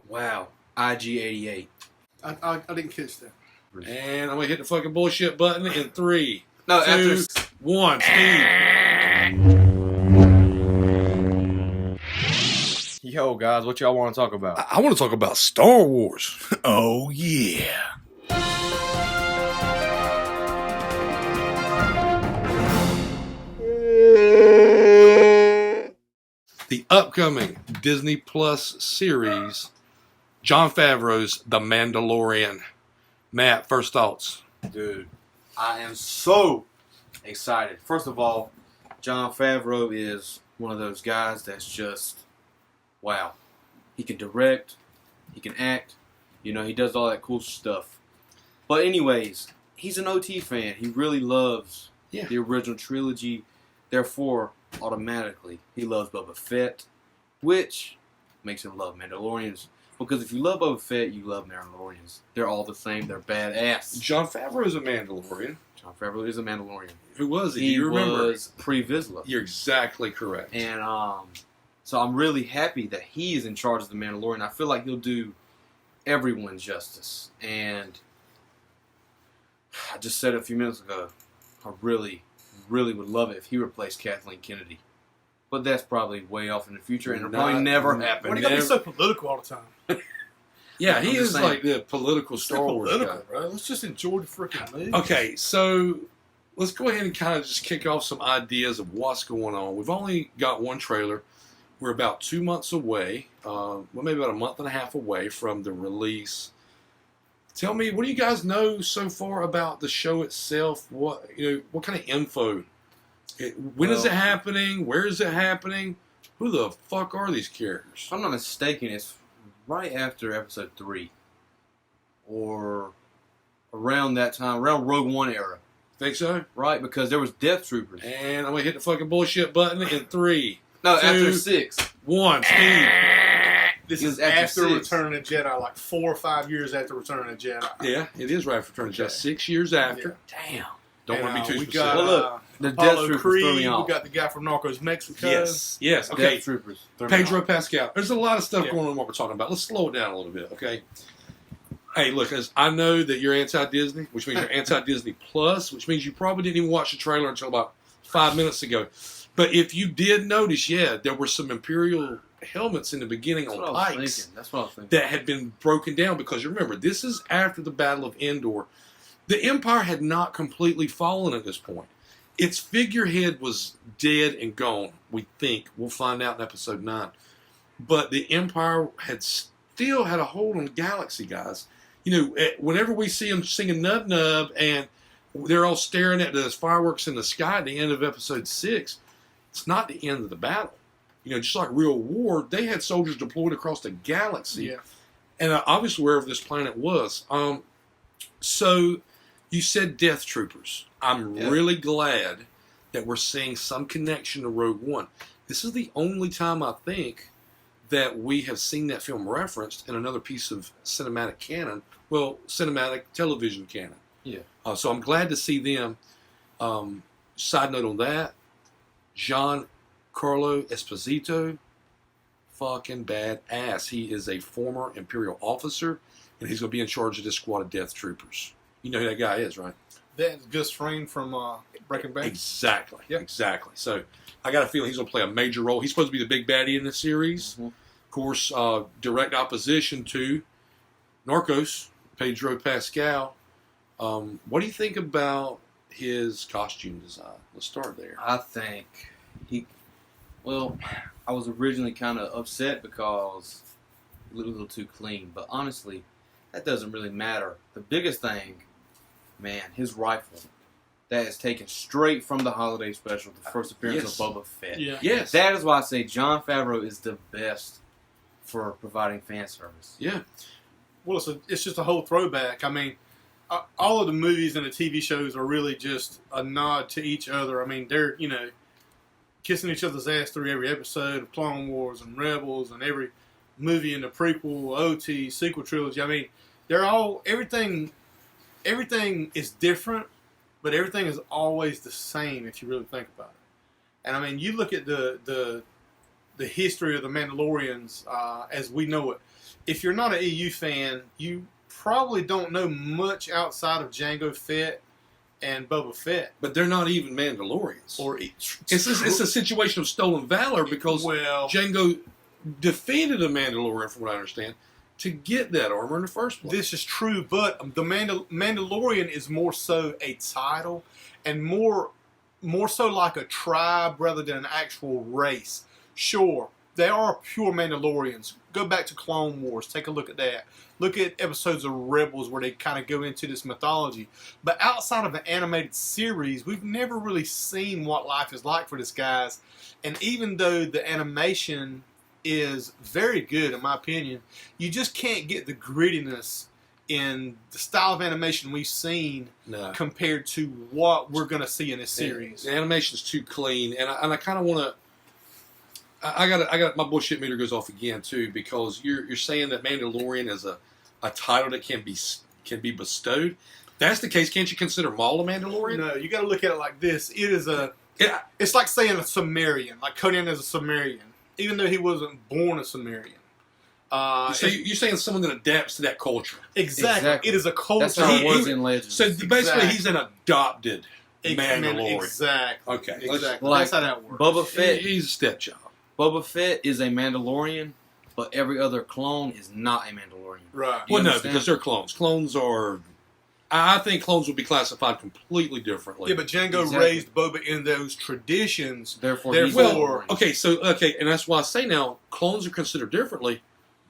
Wow. IG-88. I didn't catch that. And I'm going to hit the fucking bullshit button in 3, No, 2, after 1. Steve. Yo, guys, what y'all want to talk about? I want to talk about Star Wars. Oh, yeah. The upcoming Disney Plus series, Jon Favreau's The Mandalorian. Matt, first thoughts? Dude, I am so excited. First of all, Jon Favreau is one of those guys that's just, wow. He can direct, he can act, he does all that cool stuff. But anyways, he's an OT fan. He really loves the original trilogy. Therefore, automatically, he loves Boba Fett, which makes him love Mandalorians. Because if you love Boba Fett, you love Mandalorians. They're all the same. They're badass. Jon Favreau is a Mandalorian. Jon Favreau is a Mandalorian. Who was he? Do He you remember? was pre-Vizsla. You're exactly correct. And so I'm really happy that he is in charge of the Mandalorian. I feel like he'll do everyone justice. And I just said it a few minutes ago, I really would love it if he replaced Kathleen Kennedy. But that's probably way off in the future, and it'll probably never happen. Why do you gotta be so political all the time? Yeah, I'm he just is saying. like the political Star Wars guy. Political, bro. Let's just enjoy the freaking movie. Okay, so let's go ahead and kind of just kick off some ideas of what's going on. We've only got one trailer. We're about 2 months away, maybe about a month and a half away from the release. Tell me, what do you guys know so far about the show itself? What kind of info? When is it happening? Where is it happening? Who the fuck are these characters? If I'm not mistaken, it's right after Episode 3. Or around that time, around Rogue One era. Think so? Right, because there was Death Troopers. And I'm going to hit the fucking bullshit button in 3, No, 2, after 6. 1. Steve. This It is was after after 6. Return of the Jedi, like 4 or 5 years after Return of the Jedi. Yeah, it is right after Return of the Jedi. 6 years after. Damn. Don't And, want to be too we specific. got, Well, look, the Death Apollo Troopers Creed, threw me we off. got the guy from Narcos Mexico. Yes. Okay. Death Troopers threw me Pedro off. Pascal. There's a lot of stuff Yeah. going on in what we're talking about. Let's slow it down a little bit, okay? Hey, look, as I know that you're anti-Disney, which means you're anti-Disney Plus, which means you probably didn't even watch the trailer until about 5 minutes ago. But if you did notice, there were some Imperial helmets in the beginning That's on what I was pikes thinking. That's what I was thinking. that had been broken down because you remember, this is after the Battle of Endor. The Empire had not completely fallen at this point. Its figurehead was dead and gone, we think. We'll find out in Episode 9. But the Empire had still had a hold on the galaxy, guys. Whenever we see them singing Nub Nub and they're all staring at the fireworks in the sky at the end of Episode 6, it's not the end of the battle. Just like real war, they had soldiers deployed across the galaxy. Yeah. And obviously wherever this planet was. So you said Death Troopers. I'm really glad that we're seeing some connection to Rogue One. This is the only time I think that we have seen that film referenced in another piece of cinematic canon. Well, cinematic television canon. Yeah. So I'm glad to see them. Side note on that, Giancarlo Esposito, fucking badass. He is a former Imperial officer, and he's going to be in charge of this squad of Death Troopers. You know who that guy is, right? That's Gus Fring from Breaking Bad. Exactly. Yep. Exactly. So I got a feeling he's going to play a major role. He's supposed to be the big baddie in the series. Mm-hmm. Of course, direct opposition to Narcos, Pedro Pascal. What do you think about his costume design? Let's start there. I think I was originally kind of upset because it looked a little too clean. But honestly, that doesn't really matter. The biggest thing, man, his rifle. That is taken straight from the holiday special, the first appearance Yes. of Boba Fett. Yeah. Yes. That is why I say Jon Favreau is the best for providing fan service. Yeah. Well, it's just a whole throwback. I mean, all of the movies and the TV shows are really just a nod to each other. I mean, they're, kissing each other's ass through every episode of Clone Wars and Rebels and every movie in the prequel, OT, sequel trilogy. I mean, they're all, everything is different, but everything is always the same if you really think about it. And I mean, you look at the the history of the Mandalorians as we know it. If you're not an EU fan, you probably don't know much outside of Jango Fett and Boba Fett. But they're not even Mandalorians. Or it's a situation of stolen valor because Jango defeated a Mandalorian, from what I understand, to get that armor in the first place. This is true, but the Mandalorian is more so a title and more so like a tribe rather than an actual race. Sure, they are pure Mandalorians. Go back to Clone Wars. Take a look at that. Look at episodes of Rebels where they kind of go into this mythology. But outside of the animated series, we've never really seen what life is like for these guys. And even though the animation is very good, in my opinion, you just can't get the grittiness in the style of animation we've seen compared to what we're going to see in this series. The animation's too clean, and I kind of want to. I got my bullshit meter goes off again too, because you're saying that Mandalorian is a title that can be bestowed. If that's the case, can't you consider Maul a Mandalorian? No, you got to look at it like this. It is it's like saying a Sumerian, like Conan is a Sumerian, even though he wasn't born a Sumerian. So you're saying someone that adapts to that culture. Exactly. It is a culture. That's how it was in Legends. So basically, he's an adopted Mandalorian. Exactly. Okay. Exactly. Like, that's how that works. Boba Fett. He's a stepchild. Boba Fett is a Mandalorian, but every other clone is not a Mandalorian. Right. Well, no, because they're clones. Clones are... I think clones would be classified completely differently. Yeah, but Jango raised Boba in those traditions. Therefore, and that's why I say now, clones are considered differently.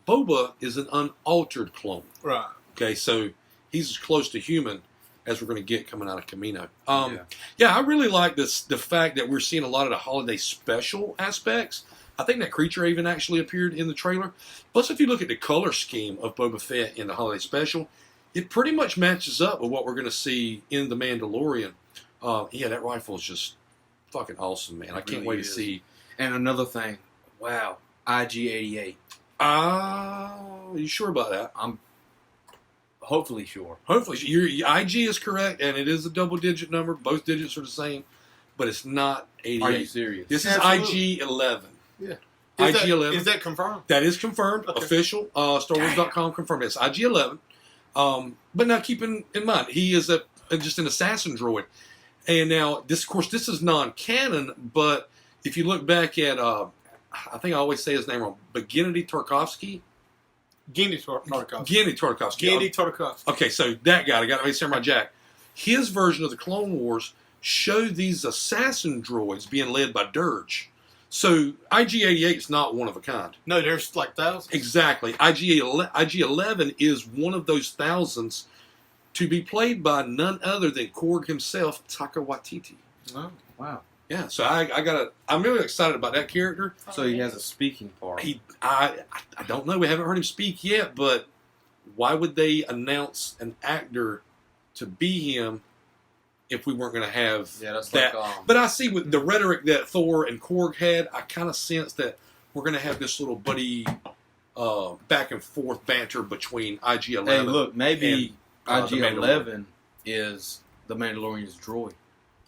Boba is an unaltered clone. Right. Okay, so he's as close to human as we're going to get coming out of Camino. I really like the fact that we're seeing a lot of the holiday special aspects. I think that creature even actually appeared in the trailer. Plus, if you look at the color scheme of Boba Fett in the holiday special, it pretty much matches up with what we're going to see in The Mandalorian. That rifle is just fucking awesome, man. I can't wait to see. And another thing, wow, IG-88. You sure about that? I'm hopefully sure. Hopefully. Your IG is correct, and it is a double-digit number. Both digits are the same, but it's not 88. Are you serious? This is IG-11. Yeah. IG-11. Is that confirmed? That is confirmed. Okay. Official. StarWars.com confirmed. It's IG-11. But now keep in mind, he is just an assassin droid. And now, this is non-canon, but if you look back at, I think I always say his name wrong, but Gennady Tartakovsky. Gennady Tartakovsky. Gennady Tartakovsky. Okay, so that guy, I got to make Samurai Jack. His version of the Clone Wars showed these assassin droids being led by Dirge. So IG-88 is not one of a kind. No, there's like thousands. Exactly. IG-11 is one of those thousands to be played by none other than Korg himself, Taika Waititi. Oh, wow. Yeah, so I'm really excited about that character. So he has a speaking part. I don't know. We haven't heard him speak yet, but why would they announce an actor to be him if we weren't going to have that? But I see with the rhetoric that Thor and Korg had, I kind of sense that we're going to have this little buddy back and forth banter between IG-11. Hey, look, maybe IG-11 is the Mandalorian's droid.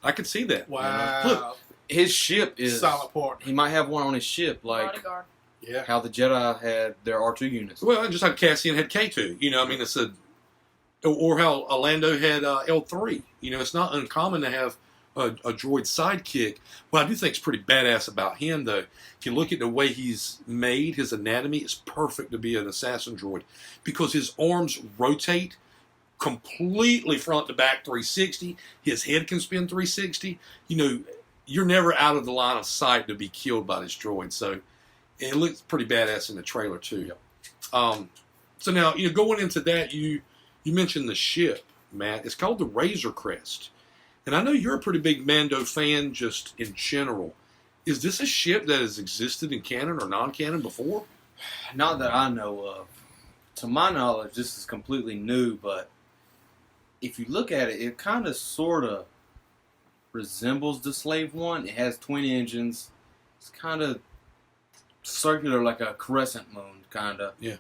I could see that. Wow. Look, his ship is solid part. He might have one on his ship, like how the Jedi had their R2 units. Well, just like Cassian had K2. You know, I mean, or how Lando had L3. You know, it's not uncommon to have a droid sidekick. What I do think is pretty badass about him, though, if you look at the way he's made, his anatomy is perfect to be an assassin droid because his arms rotate completely front to back 360. His head can spin 360. You know, you're never out of the line of sight to be killed by this droid. So it looks pretty badass in the trailer too. So now, you know, going into that, you mentioned the ship, Matt. It's called the Razor Crest. And I know you're a pretty big Mando fan just in general. Is this a ship that has existed in canon or non-canon before? Not that I know of. To my knowledge, this is completely new, but if you look at it, it kind of sort of resembles the Slave One. It has twin engines. It's kind of circular, like a crescent moon, kind of. Yeah.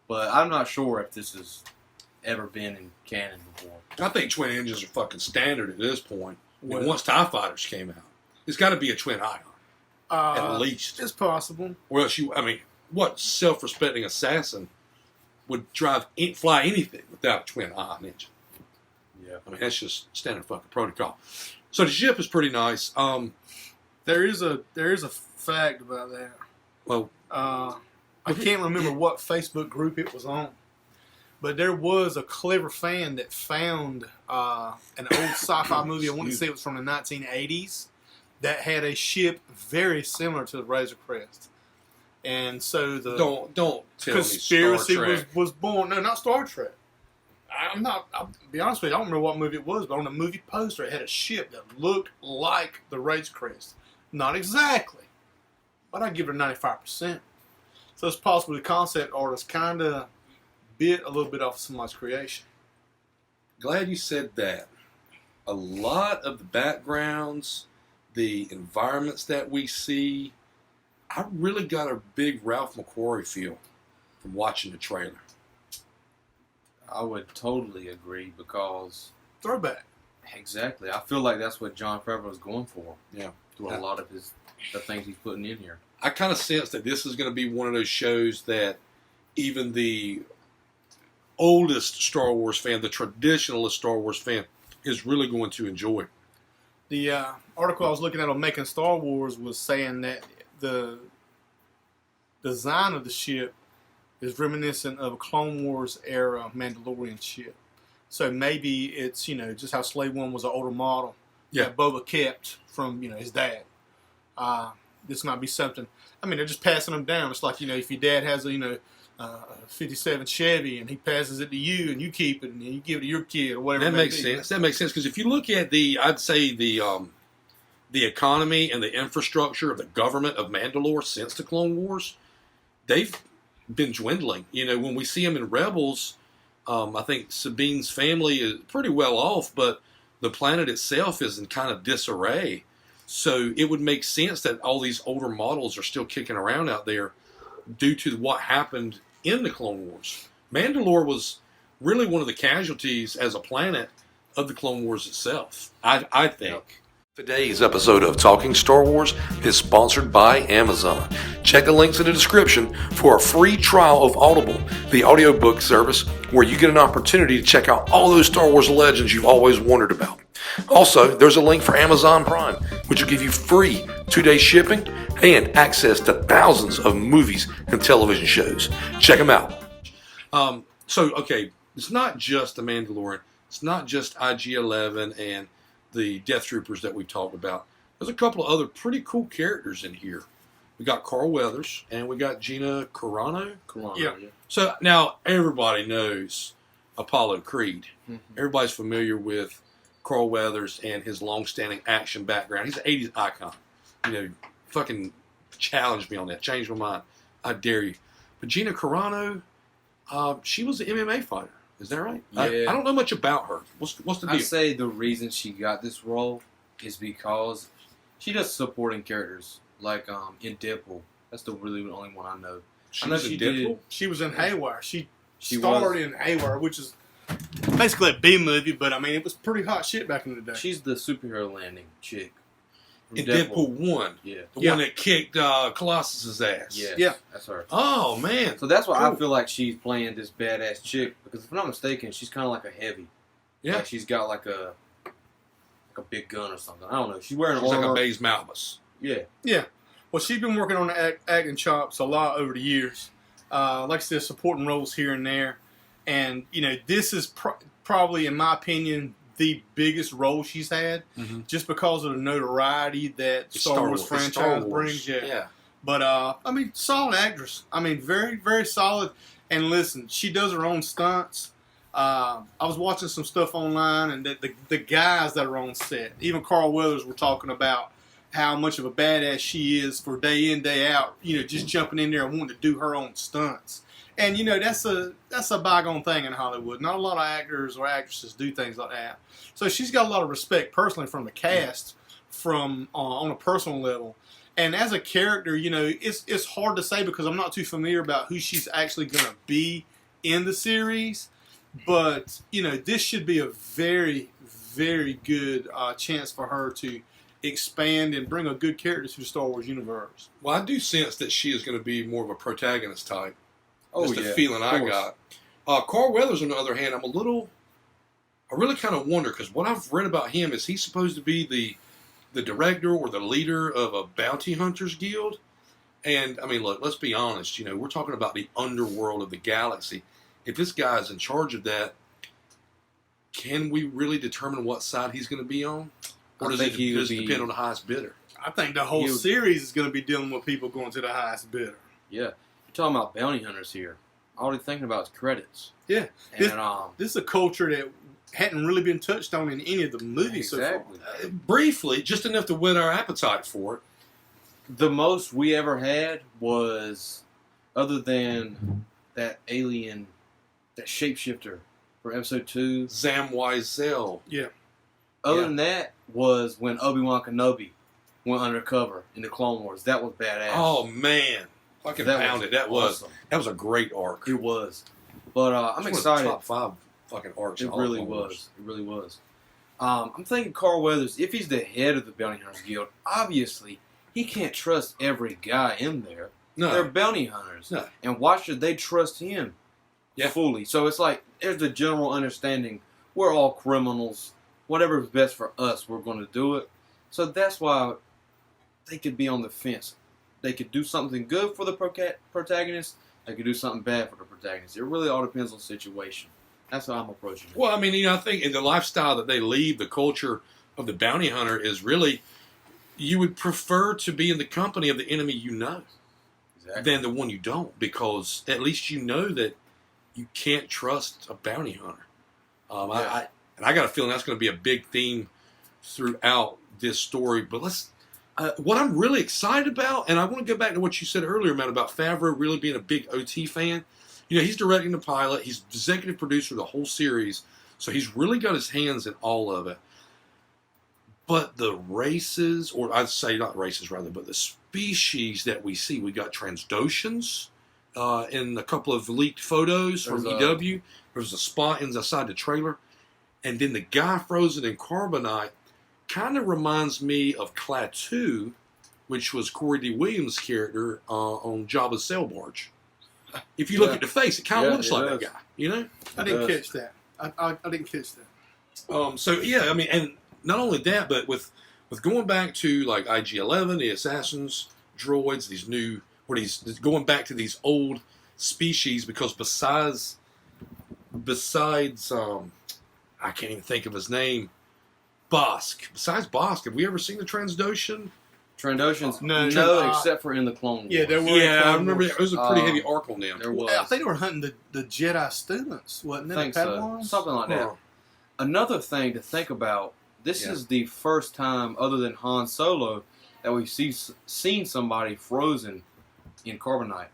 But I'm not sure if this has ever been in canon before. I think twin engines are fucking standard at this point. Well, once TIE Fighters came out, it's got to be a twin ion. At least. It's possible. Or else what self-respecting assassin would fly anything without a twin-ion engine? Yeah. I mean, that's just standard fucking protocol. So the ship is pretty nice. There is a fact about that. Well, I can't remember what Facebook group it was on, but there was a clever fan that found an old sci-fi movie. I want to say it was from the 1980s that had a ship very similar to the Razor Crest. And so the don't tell conspiracy me Star Trek. was born. No, not Star Trek. I'll be honest with you, I don't remember what movie it was, but on the movie poster it had a ship that looked like the Razor Crest. Not exactly, but I'd give it a 95%. So it's possible the concept artist kind of bit a little bit off of somebody's creation. Glad you said that. A lot of the backgrounds, the environments that we see, I really got a big Ralph McQuarrie feel from watching the trailer. I would totally agree because Throwback. exactly, I feel like that's what Jon Favreau is going for. Yeah. Through a lot of the things he's putting in here. I kind of sense that this is going to be one of those shows that even the oldest Star Wars fan, the traditionalist Star Wars fan, is really going to enjoy. The article I was looking at on Making Star Wars was saying that the design of the ship is reminiscent of a Clone Wars era Mandalorian ship. So maybe it's, just how Slave One was an older model that Boba kept from, his dad. This might be something. I mean, they're just passing them down. It's like, if your dad has a 57 Chevy and he passes it to you and you keep it and you give it to your kid or whatever. That makes sense. That makes sense because if you look at I'd say the economy and the infrastructure of the government of Mandalore since the Clone Wars, they've been dwindling. When we see them in Rebels, I think Sabine's family is pretty well off, but the planet itself is in kind of disarray. So it would make sense that all these older models are still kicking around out there due to what happened in the Clone Wars. Mandalore was really one of the casualties as a planet of the Clone Wars itself, I think. Today's episode of Talking Star Wars is sponsored by Amazon. Check the links in the description for a free trial of Audible, the audiobook service where you get an opportunity to check out all those Star Wars legends you've always wondered about. Also, there's a link for Amazon Prime, which will give you free 2-day shipping and access to thousands of movies and television shows. Check them out. It's not just The Mandalorian. It's not just IG-11 and the Death Troopers that we talked about. There's a couple of other pretty cool characters in here. We got Carl Weathers and we got Gina Carano. Yeah. So now everybody knows Apollo Creed. Mm-hmm. Everybody's familiar with Carl Weathers and his long-standing action background. He's an 80s icon. Fucking challenge me on that. Change my mind. I dare you. But Gina Carano, she was an MMA fighter. Is that right? Yeah. I don't know much about her. What's the deal? I'd say the reason she got this role is because she does supporting characters, like in Deadpool. That's the only one I know. She I know was in Deadpool? She was in Haywire. She was. starred in Haywire, which is basically a B movie, but it was pretty hot shit back in the day. She's the superhero landing chick. from In Deadpool 1. Yeah. The one that kicked Colossus's ass. Yeah. That's her. Oh, man. So that's why Cool. I feel like she's playing this badass chick, because if I'm not mistaken, she's kind of like a heavy. Yeah. Like she's got like a big gun or something. I don't know. She's wearing She's like armor. a Baze Malbus. Yeah. Yeah. Well, she's been working on the acting chops a lot over the years. Like I said, supporting roles here and there. And, this is probably, in my opinion, the biggest role she's had, just because of the notoriety that Star Wars franchise brings. Yeah. But, solid actress. Very, very solid. And listen, she does her own stunts. I was watching some stuff online, and the guys that are on set, even Carl Weathers, were talking about how much of a badass she is for day in, day out, just jumping in there and wanting to do her own stunts. And, that's a bygone thing in Hollywood. Not a lot of actors or actresses do things like that. So she's got a lot of respect personally from the cast, from on a personal level. And as a character, it's hard to say because I'm not too familiar about who she's actually going to be in the series. But, this should be a very, very good chance for her to expand and bring a good character to the Star Wars universe. Well, I do sense that she is going to be more of a protagonist type. Oh, That's yeah, the feeling I got. Carl Weathers, on the other hand, I really kind of wonder, because what I've read about him is he's supposed to be the director or the leader of a bounty hunters guild. And, I mean, look, let's be honest. You know, we're talking about the underworld of the galaxy. If this guy's in charge of that, can we really determine what side he's going to be on? Or does it depend on the highest bidder? I think the whole series is going to be dealing with people going to the highest bidder. Yeah. You're talking about bounty hunters here. All they're thinking about is credits. Yeah. And, this is a culture that hadn't really been touched on in any of the movies so far. Briefly, just enough to whet our appetite for it. The most we ever had was, other than that alien, that shapeshifter for episode 2. Samwise. Yeah. Other than that was when Obi-Wan Kenobi went undercover in the Clone Wars. That was badass. Oh, man. Fucking pounded. That was a great arc. It was. But I'm excited. Top 5 fucking arcs. It really was. It really was. I'm thinking Carl Weathers, if he's the head of the Bounty Hunters Guild, obviously he can't trust every guy in there. No. They're bounty hunters. No. And why should they trust him fully? So it's like, there's the general understanding, we're all criminals. Whatever's best for us, we're going to do it. So that's why they could be on the fence. They could do something good for the protagonist. They could do something bad for the protagonist. It really all depends on the situation. That's how I'm approaching it. Well, I mean, I think in the lifestyle that they lead, the culture of the bounty hunter is really, you would prefer to be in the company of the enemy you know than the one you don't, because at least you know that you can't trust a bounty hunter. I got a feeling that's going to be a big theme throughout this story. But what I'm really excited about, and I want to go back to what you said earlier, Matt, about Favreau really being a big OT fan. You know, he's directing the pilot. He's executive producer of the whole series. So he's really got his hands in all of it. But the races, or I'd say not races rather, but the species that we see, we got Transdoshans in a couple of leaked photos from EW. There's a spot inside the trailer. And then the guy frozen in carbonite kind of reminds me of Klaatu, which was Corey D. Williams' character on Jabba's sail barge. If you look at the face, it kind of looks like that guy, you know? I didn't catch that. I didn't catch that. So, yeah, I mean, and not only that, but with going back to, like, IG-11, the Assassins, droids, he's going back to these old species, because besides I can't even think of his name. Bosk. Besides Bosk, have we ever seen the Trandoshan? Trandoshans? No, except for in the Clone Wars. Yeah, there were. Yeah, I remember it was a pretty heavy arc on them. There was. I think they were hunting the Jedi students, wasn't it? I think so. Something like that. Another thing to think about, this is the first time, other than Han Solo, that we've seen somebody frozen in carbonite.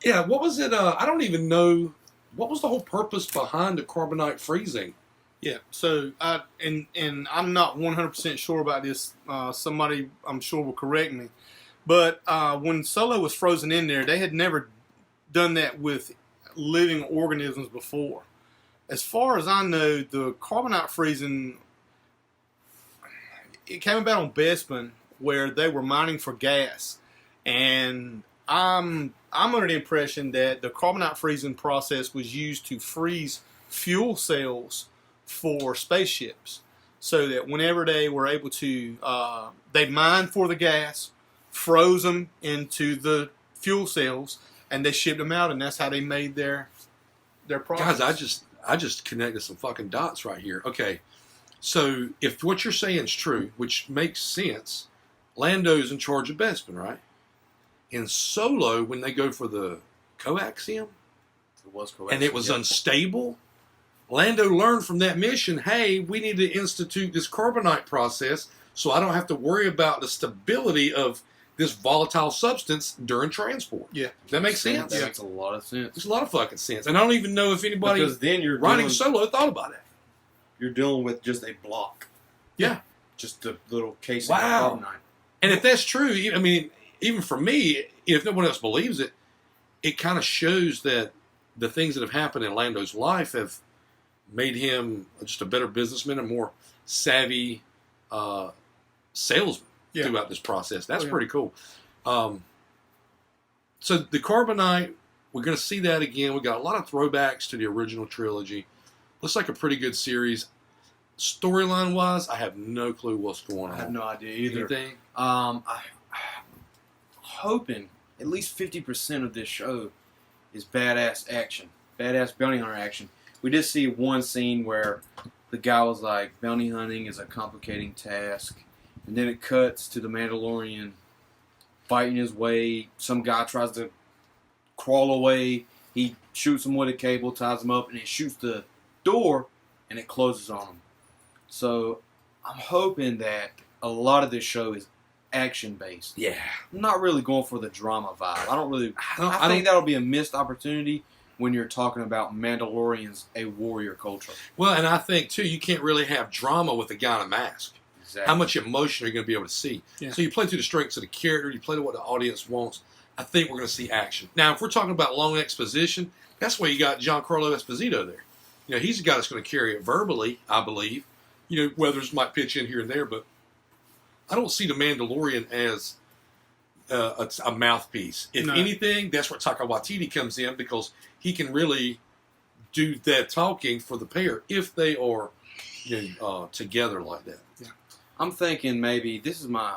Yeah, what was it? I don't even know. What was the whole purpose behind the carbonite freezing? Yeah, so and I'm not 100% sure about this. Somebody, I'm sure, will correct me. But when Solo was frozen in there, they had never done that with living organisms before. As far as I know, the carbonite freezing, it came about on Bespin, where they were mining for gas, and I'm under the impression that the carbonite freezing process was used to freeze fuel cells for spaceships, so that whenever they were able to, they mined for the gas, froze them into the fuel cells, and they shipped them out, and that's how they made their products. Guys, I just connected some fucking dots right here. Okay, so if what you're saying is true, which makes sense, Lando's in charge of Bespin, right? In Solo, when they go for the coaxium, and it was unstable, Lando learned from that mission, hey, we need to institute this carbonite process so I don't have to worry about the stability of this volatile substance during transport. Yeah. That makes sense? That makes a lot of sense. It's a lot of fucking sense. And I don't even know if anybody because then you're writing Solo thought about it. You're dealing with just a block. Yeah. Just a little casing of carbonite. And if that's true, I mean, even for me, if no one else believes it, it kind of shows that the things that have happened in Lando's life have made him just a better businessman, a more savvy salesman throughout this process. That's pretty cool. So the Carbonite, we're going to see that again. We got a lot of throwbacks to the original trilogy. Looks like a pretty good series. Storyline wise, I have no clue what's going on. I have no idea either. Anything? I'm hoping at least 50% of this show is badass action, badass bounty hunter action. We did see one scene where the guy was like, bounty hunting is a complicating task, and then it cuts to the Mandalorian fighting his way. Some guy tries to crawl away. He shoots him with a cable, ties him up, and he shoots the door, and it closes on him. So I'm hoping that a lot of this show is action-based. Yeah. I'm not really going for the drama vibe. I I think that'll be a missed opportunity when you're talking about Mandalorians, a warrior culture. Well, and I think, too, you can't really have drama with a guy in a mask. Exactly. How much emotion are you going to be able to see? Yeah. So you play to the strengths of the character, you play to what the audience wants. I think we're going to see action. Now, if we're talking about long exposition, that's why you got Giancarlo Esposito there. You know, he's the guy that's going to carry it verbally, I believe. You know, Weathers might pitch in here and there, but I don't see the Mandalorian as a mouthpiece. If anything, that's where Taika Waititi comes in, because he can really do that talking for the pair if they are together like that. Yeah. I'm thinking maybe, this is my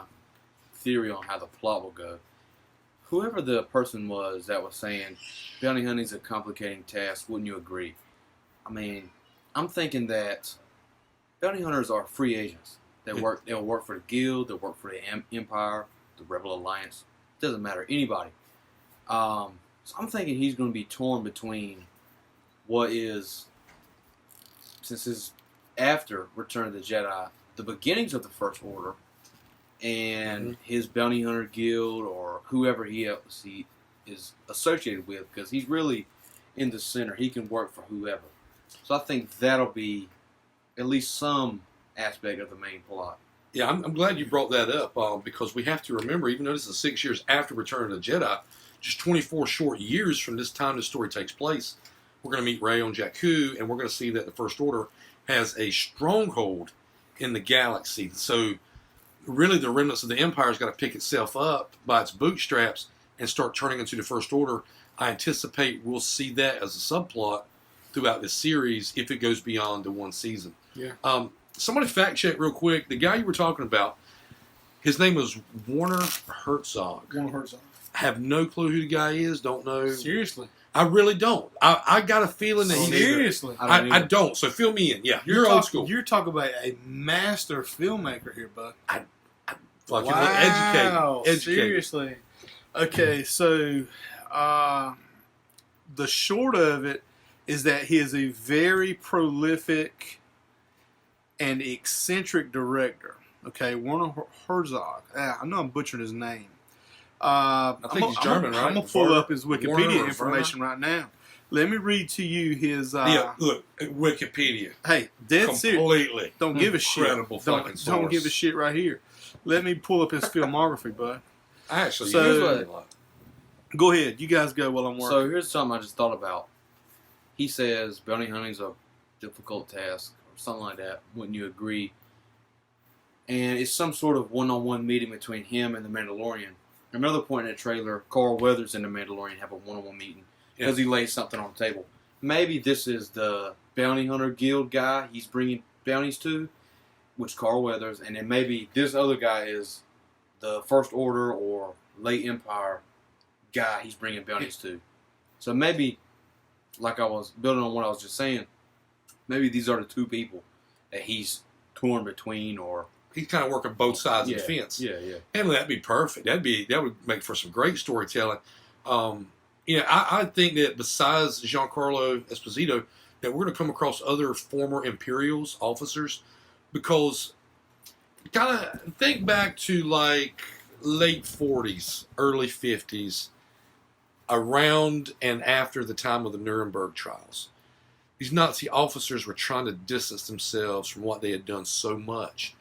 theory on how the plot will go. Whoever the person was that was saying bounty hunting is a complicating task, wouldn't you agree? I mean, I'm thinking that bounty hunters are free agents. They'll work for the Guild, they'll work for the Empire, the Rebel Alliance. Doesn't matter, anybody. So I'm thinking he's going to be torn between what is, since it's after Return of the Jedi, the beginnings of the First Order, and his bounty hunter guild, or whoever he is associated with, because he's really in the center. He can work for whoever. So I think that'll be at least some aspect of the main plot. Yeah, I'm glad you brought that up, because we have to remember, even though this is 6 years after Return of the Jedi, just 24 short years from this time the story takes place, we're going to meet Rey on Jakku, and we're going to see that the First Order has a stronghold in the galaxy. So really the remnants of the Empire's got to pick itself up by its bootstraps and start turning into the First Order. I anticipate we'll see that as a subplot throughout the series if it goes beyond the one season. Yeah. Somebody fact check real quick. The guy you were talking about, his name was Werner Herzog. Werner Herzog. I have no clue who the guy is. Don't know. Seriously. I really don't. I got a feeling that Seriously. I don't. So fill me in. Yeah, you're old school. You're talking about a master filmmaker here, bud. Fucking wow. educate. Seriously. Okay, so the short of it is that he is a very prolific and eccentric director. Okay, Werner Herzog. I know I'm butchering his name. I think he's German, right? I'm going to pull up his Wikipedia Werner information right now. Let me read to you his... yeah, look, Wikipedia. Hey, dead serious. Completely. Don't give a shit. Incredible fucking source. Don't give a shit right here. Let me pull up his filmography, bud. Actually, Go ahead. You guys go while I'm working. So here's something I just thought about. He says bounty hunting's a difficult task, or something like that. Wouldn't you agree? And it's some sort of one-on-one meeting between him and the Mandalorian. Another point in the trailer, Carl Weathers and the Mandalorian have a one-on-one meeting because he lays something on the table. Maybe this is the bounty hunter guild guy he's bringing bounties to, which Carl Weathers, and then maybe this other guy is the First Order or late Empire guy he's bringing bounties to. So maybe, like I was building on what I was just saying, maybe these are the two people that he's torn between, or he's kind of working both sides of the fence. Yeah, yeah. And that'd be perfect. That would make for some great storytelling. I think that besides Giancarlo Esposito, that we're going to come across other former Imperials, officers, because kind of think back to like late 40s, early 50s, around and after the time of the Nuremberg trials. These Nazi officers were trying to distance themselves from what they had done so much.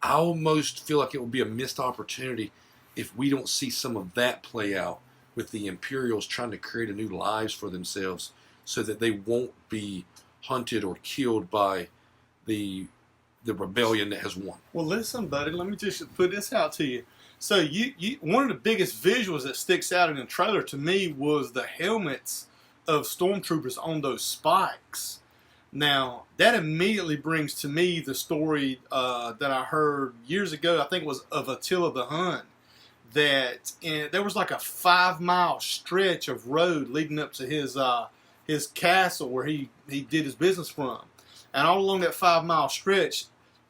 I almost feel like it would be a missed opportunity if we don't see some of that play out with the Imperials trying to create a new lives for themselves so that they won't be hunted or killed by the the rebellion that has won. Well, listen, buddy. Let me just put this out to you. So, you one of the biggest visuals that sticks out in the trailer to me was the helmets of stormtroopers on those spikes. Now, that immediately brings to me the story that I heard years ago. I think it was of Attila the Hun. That there was like a 5-mile stretch of road leading up to his castle where he did his business from, and all along that 5-mile stretch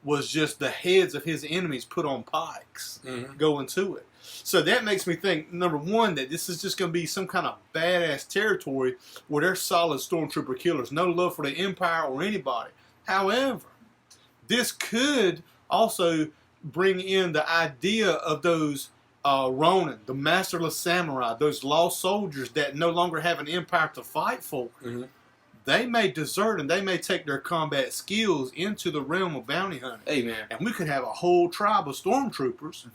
was just the heads of his enemies put on pikes going to it. So that makes me think, number one, that this is just going to be some kind of badass territory where they're solid stormtrooper killers, no love for the Empire or anybody. However, this could also bring in the idea of those Ronin, the masterless samurai, those lost soldiers that no longer have an empire to fight for. They may desert and they may take their combat skills into the realm of bounty hunting. Hey, man. And we could have a whole tribe of stormtroopers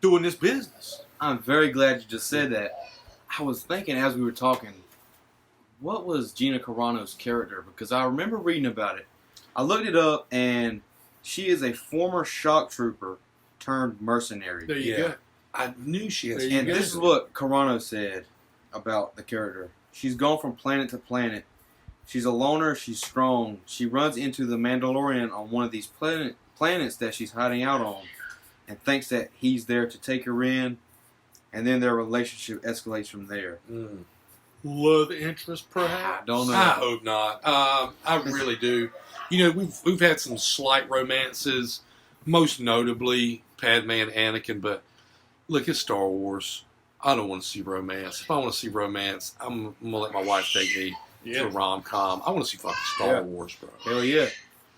doing this business. I'm very glad you just said that. I was thinking as we were talking, what was Gina Carano's character? Because I remember reading about it. I looked it up, and she is a former shock trooper turned mercenary. There you go. I knew she had. And this is what Carano said about the character. She's gone from planet to planet. She's a loner. She's strong. She runs into the Mandalorian on one of these planets that she's hiding out on, and thinks that he's there to take her in, and then their relationship escalates from there. Love interest, perhaps? I don't know. I hope not. I really do. You know, we've had some slight romances, most notably Padme and Anakin, but look, it's Star Wars. I don't want to see romance. If I want to see romance, I'm going to let my wife take me to a rom-com. I want to see fucking Star Wars, bro. Hell yeah.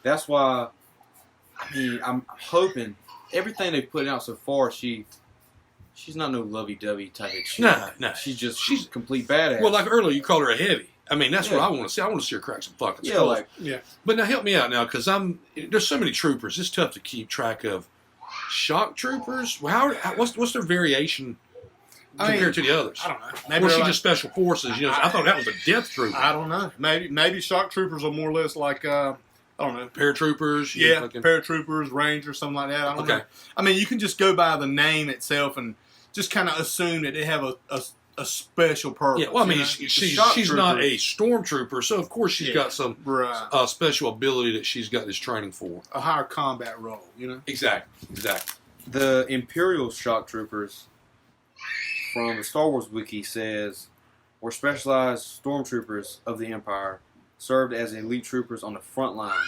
That's why, I mean, I'm hoping everything they've put out so far, she's not no lovey-dovey type of chick. No. She's a complete badass. Well, like earlier, you called her a heavy. I mean, that's what I want to see. I want to see her crack some fucking skulls. But now help me out now, because there's so many troopers. It's tough to keep track of. Shock troopers? Well, what's their variation compared to the others? I don't know. Maybe was she just special forces? You know, I thought that was a death trooper. I don't know. Maybe shock troopers are more or less like I don't know, paratroopers. Paratroopers, rangers, something like that. I don't know. I mean, you can just go by the name itself and just kind of assume that they have a special purpose. Yeah, well, I mean, she's not a stormtrooper, so of course she's got some special ability that she's got this training for. A higher combat role, you know? Exactly. The Imperial shock troopers from the Star Wars wiki says were specialized stormtroopers of the Empire, served as elite troopers on the front lines.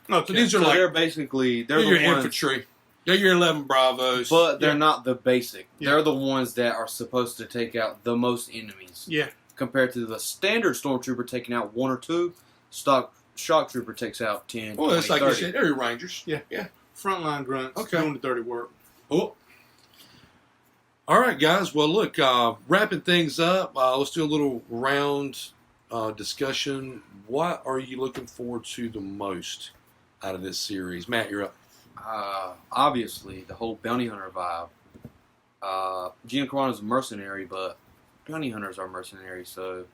No, so these are like they're your infantry. They're your 11 Bravos. But they're not the basic. Yeah. They're the ones that are supposed to take out the most enemies. Yeah. Compared to the standard stormtrooper taking out 1 or 2, shock trooper takes out 10, well, 20, it's like 30. you said, they're your Rangers. Yeah. Frontline grunts doing the dirty work. Oh. All right, guys. Well, look, wrapping things up, let's do a little round discussion. What are you looking forward to the most out of this series? Matt, you're up. Obviously, the whole bounty hunter vibe. Gina Carano's a mercenary, but bounty hunters are mercenaries, so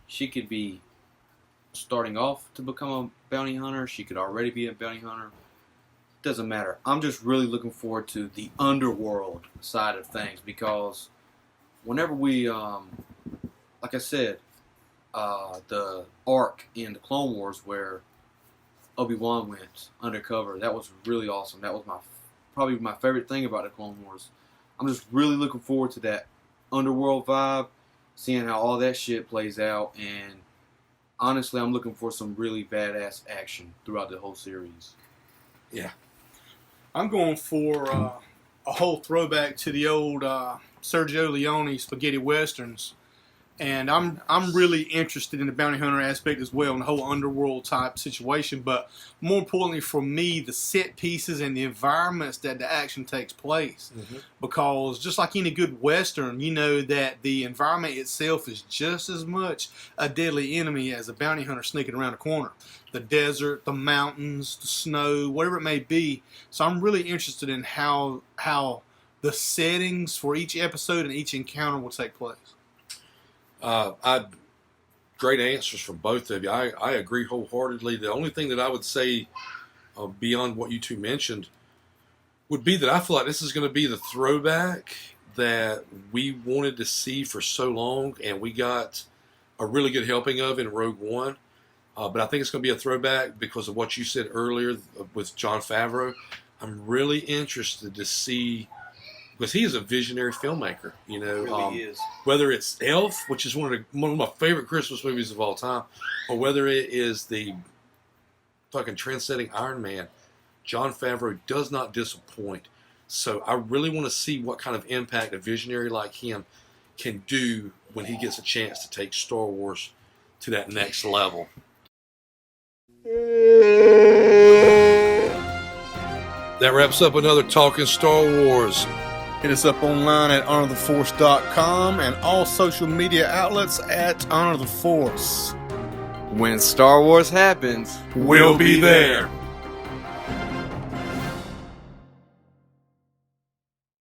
she could be starting off to become a bounty hunter. She could already be a bounty hunter. Doesn't matter. I'm just really looking forward to the underworld side of things, because whenever we, like I said, the arc in the Clone Wars where Obi-Wan went undercover, that was really awesome. That was probably my favorite thing about the Clone Wars. I'm just really looking forward to that underworld vibe, seeing how all that shit plays out, and honestly, I'm looking for some really badass action throughout the whole series. Yeah. I'm going for a whole throwback to the old Sergio Leone spaghetti westerns. And I'm really interested in the bounty hunter aspect as well, and the whole underworld type situation. But more importantly for me, the set pieces and the environments that the action takes place. Mm-hmm. Because just like any good western, you know that the environment itself is just as much a deadly enemy as a bounty hunter sneaking around the corner. The desert, the mountains, the snow, whatever it may be. So I'm really interested in how the settings for each episode and each encounter will take place. Great answers from both of you. I agree wholeheartedly. The only thing that I would say beyond what you two mentioned, would be that I feel like this is going to be the throwback that we wanted to see for so long, and we got a really good helping of in Rogue One. But I think it's going to be a throwback because of what you said earlier with Jon Favreau. I'm really interested to see, because he is a visionary filmmaker. You know, Really is. whether it's Elf, which is one of my favorite Christmas movies of all time, or whether it is the fucking trend-setting Iron Man, Jon Favreau does not disappoint. So I really want to see what kind of impact a visionary like him can do when he gets a chance to take Star Wars to that next level. That wraps up another Talking Star Wars. Hit us up online at honortheforce.com and all social media outlets at Honor the Force. When Star Wars happens, We'll be there.